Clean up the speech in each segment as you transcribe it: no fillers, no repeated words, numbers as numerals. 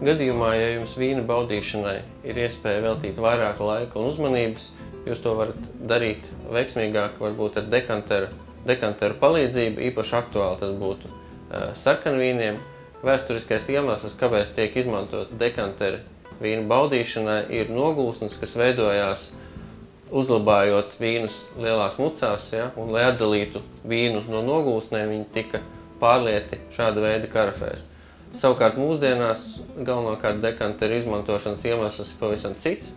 gadījumā, ja jums vīna baudīšanai ir iespēja veltīt vairāk laika un uzmanības, jūs to varat darīt veiksmīgāk, varbūt ar dekanteru palīdzību. Īpaši aktuāli tas būtu sarkanvīniem. Vēsturiskais iemesls, kāpēc tiek izmantot dekanteri vīnu baudīšanai, ir nogulsnes, kas veidojās uzlabājot vīnus lielās mucās, ja, un lai atdalītu vīnu no nogulsnēm, viņi tika pārlieti šāda veida karafēs. Savukārt mūsdienās galvenokārt dekanteru izmantošanas iemesls ir pavisam cits.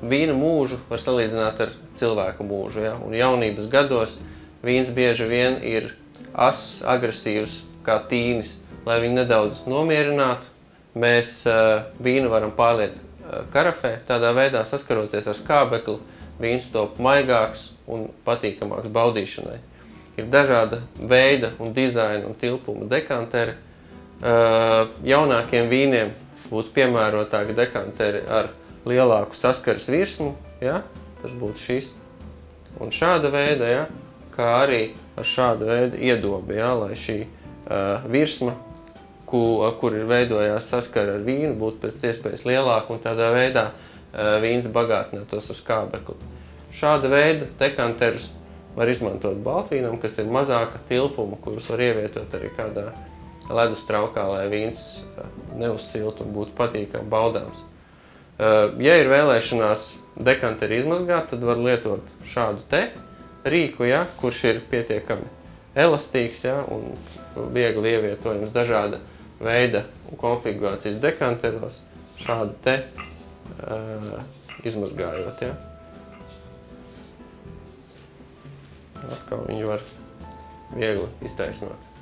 Vīna mūžu var salīdzināt ar cilvēku mūžu, ja, un jaunības gados vīns bieži vien ir agresīvs kā tīnis. Lai viņu nedaudz nomierinātu, mēs vīnu varam pārliet karafē, tādā veidā saskaroties ar skābekli, vīns top maigāks un patīkamāks baudīšanai. Ir dažāda veida un dizaina un tilpuma dekanteri. Jaunākiem vīniem būtu piemērotāki dekanteri ar lielāku saskares virsmu, ja? Tas būtu šis. Un šāda veida, ja? Kā arī ar šāda veida iedobi, ja? Lai šī virsma, kur ir veidojās saskara ar vīnu, būtu pēc iespējas lielāka un tādā veidā vīns bagātinātos ar skābekli. Šāda veida dekanterus var izmantot baltvīnam, kas ir mazāka tilpuma, kurus var ievietot arī kādā ledus traukā, lai vīns neuzsiltu un būtu patīkami baudāms. Ja ir vēlēšanās dekanteri izmazgāt, tad var lietot šādu te rīku, ja, kurš ir pietiekami elastīgs, ja, un viegli ievietojams dažāda veida un konfigurācijas dekanteros, šādi te izmazgājot. Ja. Atkal viņu var viegli iztaisnot.